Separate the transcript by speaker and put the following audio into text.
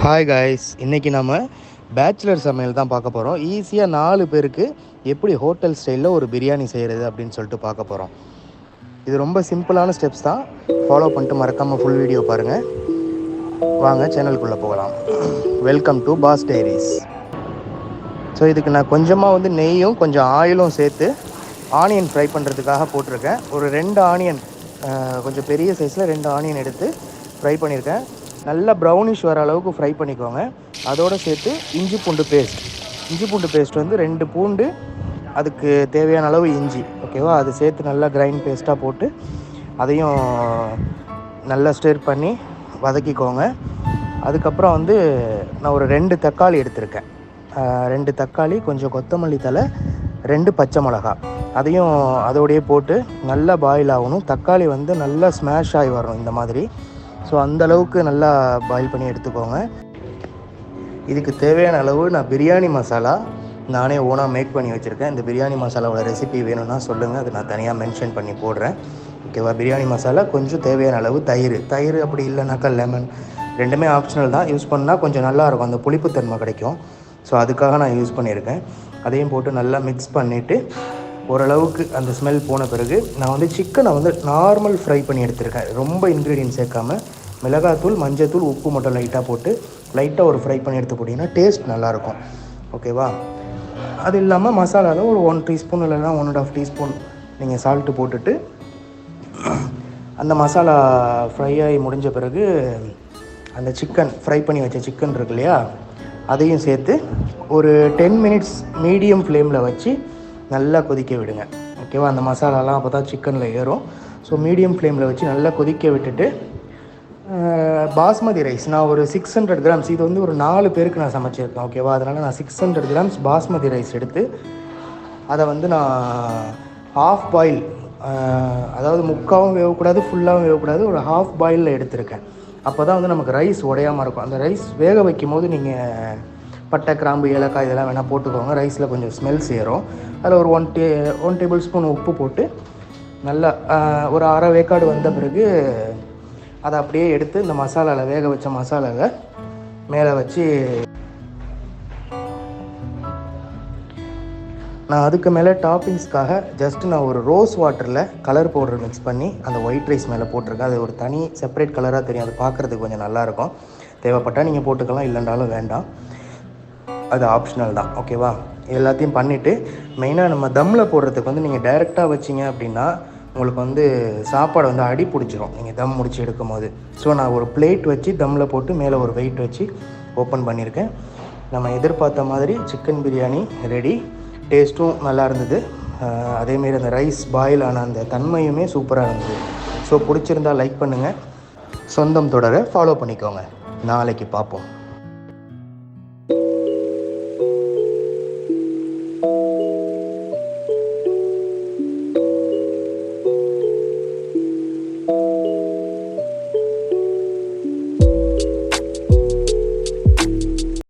Speaker 1: Hi guys, இன்றைக்கி நம்ம bachelor சமையல் தான் பார்க்க போகிறோம். ஈஸியாக 4 பேருக்கு எப்படி ஹோட்டல் ஸ்டைலில் ஒரு பிரியாணி செய்கிறது அப்படின்னு சொல்லிட்டு பார்க்க போகிறோம். இது ரொம்ப சிம்பிளான ஸ்டெப்ஸ் தான். ஃபாலோ பண்ணிட்டு மறக்காமல் ஃபுல் வீடியோ பாருங்கள். வாங்க சேனலுக்குள்ளே போகலாம். Welcome to boss diaries. So இதுக்கு நான் கொஞ்சமாக நெய்யும் கொஞ்சம் ஆயிலும் சேர்த்து ஆனியன் ஃப்ரை பண்ணுறதுக்காக போட்டிருக்கேன். ஒரு 2 ஆனியன், கொஞ்சம் பெரிய சைஸில் 2 ஆனியன் எடுத்து ஃப்ரை பண்ணியிருக்கேன். நல்லா ப்ரௌனிஷ் வர அளவுக்கு ஃப்ரை பண்ணிக்கோங்க. அதோடு சேர்த்து இஞ்சி பூண்டு பேஸ்ட் 2 பூண்டு, அதுக்கு தேவையான அளவு இஞ்சி, ஓகேவா, அது சேர்த்து நல்லா கிரைண்ட் பேஸ்ட்டாக போட்டு அதையும் நல்லா ஸ்டிர் பண்ணி வதக்கிக்கோங்க. அதுக்கப்புறம் நான் ஒரு 2 தக்காளி எடுத்திருக்கேன். 2 தக்காளி, கொஞ்சம் கொத்தமல்லி தழை, 2 பச்சை மிளகா, அதையும் அதோடையே போட்டு நல்லா பாயில் ஆகணும். தக்காளி நல்லா ஸ்மாஷ் ஆகி வரணும் இந்த மாதிரி. ஸோ அந்தளவுக்கு நல்லா பாயில் பண்ணி எடுத்துக்கோங்க. இதுக்கு தேவையான அளவு நான் பிரியாணி மசாலா நானே ஓனாக மேக் பண்ணி வச்சுருக்கேன். இந்த பிரியாணி மசாலாவோட ரெசிபி வேணும்னா சொல்லுங்கள், அது நான் தனியாக மென்ஷன் பண்ணி போடுறேன், ஓகேவா. பிரியாணி மசாலா, கொஞ்சம் தேவையான அளவு தயிர் அப்படி இல்லைனாக்கா லெமன், ரெண்டுமே ஆப்ஷனல் தான். யூஸ் பண்ணால் கொஞ்சம் நல்லாயிருக்கும், அந்த புளிப்புத்தன்மை கிடைக்கும். ஸோ அதுக்காக நான் யூஸ் பண்ணியிருக்கேன். அதையும் போட்டு நல்லா மிக்ஸ் பண்ணிவிட்டு ஓரளவுக்கு அந்த ஸ்மெல் போன பிறகு நான் சிக்கனை நார்மல் ஃப்ரை பண்ணி எடுத்திருக்கேன். ரொம்ப இன்க்ரீடியன்ட் சேர்க்காமல் மிளகாத்தூள், மஞ்சத்தூள், உப்பு மட்டும் லைட்டாக போட்டு லைட்டாக ஒரு ஃப்ரை பண்ணி எடுத்து போட்டிங்கன்னா டேஸ்ட் நல்லாயிருக்கும், ஓகேவா. அது இல்லாமல் மசாலாவில் ஒரு 1 டீஸ்பூன் இல்லைன்னா 1.5 டீஸ்பூன் நீங்கள் சால்ட்டு போட்டுட்டு அந்த மசாலா ஃப்ரை ஆகி முடிஞ்ச பிறகு அந்த சிக்கன் ஃப்ரை பண்ணி வச்ச சிக்கன் இருக்கு இல்லையா, அதையும் சேர்த்து ஒரு 10 மினிட்ஸ் மீடியம் ஃப்ளேமில் வச்சு நல்லா கொதிக்க விடுங்க, ஓகேவா. அந்த மசாலாலாம் அப்போ தான் சிக்கனில் ஏறும். ஸோ மீடியம் ஃப்ளேமில் வச்சு நல்லா கொதிக்க விட்டுட்டு பாஸ்மதி ரைஸ் நான் ஒரு 600 கிராம்ஸ், இது ஒரு 4 பேருக்கு நான் சமைச்சிருக்கேன், ஓகேவா. அதனால் நான் 600 கிராம்ஸ் பாஸ்மதி ரைஸ் எடுத்து அதை நான் ஹாஃப் பாயில், அதாவது முக்காவும் வேகக்கூடாது, ஃபுல்லாகவும் வேகக்கூடாது, ஒரு ஹாஃப் பாயிலில் எடுத்திருக்கேன். அப்போ தான் நமக்கு ரைஸ் உடையாமல் இருக்கும். அந்த ரைஸ் வேக வைக்கும் போது நீங்கள் பட்டை, கிராம்பு, ஏலக்காய் இதெல்லாம் வேணால் போட்டுக்கோங்க. ரைஸில் கொஞ்சம் ஸ்மெல் சேரும். அதில் ஒரு 1 டேபிள் ஸ்பூன் உப்பு போட்டு நல்லா ஒரு அரை வேக்காடு வந்த பிறகு அதை அப்படியே எடுத்து இந்த மசாலாவில், வேக வச்ச மசாலாவை மேலே வச்சு நான் அதுக்கு மேலே டாப்பிங்ஸ்க்காக நான் ஒரு ரோஸ் வாட்டரில் கலர் பவுடர் மிக்ஸ் பண்ணி அந்த ஒயிட் ரைஸ் மேலே போட்டிருக்கேன். அது ஒரு தனி செப்பரேட் கலராக தெரியும். அது பார்க்குறதுக்கு கொஞ்சம் நல்லாயிருக்கும். தேவைப்பட்டால் நீங்கள் போட்டுக்கலாம், இல்லைன்றாலும் வேண்டாம், அது ஆப்ஷனல் தான், ஓகேவா. எல்லாத்தையும் பண்ணிவிட்டு மெயினாக நம்ம தம்மில் போடுறதுக்கு நீங்கள் டைரெக்டாக வச்சிங்க அப்படின்னா உங்களுக்கு சாப்பாடு அடி பிடிச்சிரும் நீங்கள் தம் முடிச்சு எடுக்கும் போது. ஸோ நான் ஒரு பிளேட் வச்சு தம்மில் போட்டு மேலே ஒரு வெயிட் வச்சு ஓப்பன் பண்ணியிருக்கேன். நம்ம எதிர்பார்த்த மாதிரி சிக்கன் பிரியாணி ரெடி. டேஸ்ட்டும் நல்லா இருந்தது. அதேமாரி அந்த ரைஸ் பாயில் ஆன அந்த தன்மையுமே சூப்பராக இருந்தது. ஸோ பிடிச்சிருந்தால் லைக் பண்ணுங்கள், சொந்தம் தொடர ஃபாலோ பண்ணிக்கோங்க. நாளைக்கு பார்ப்போம்.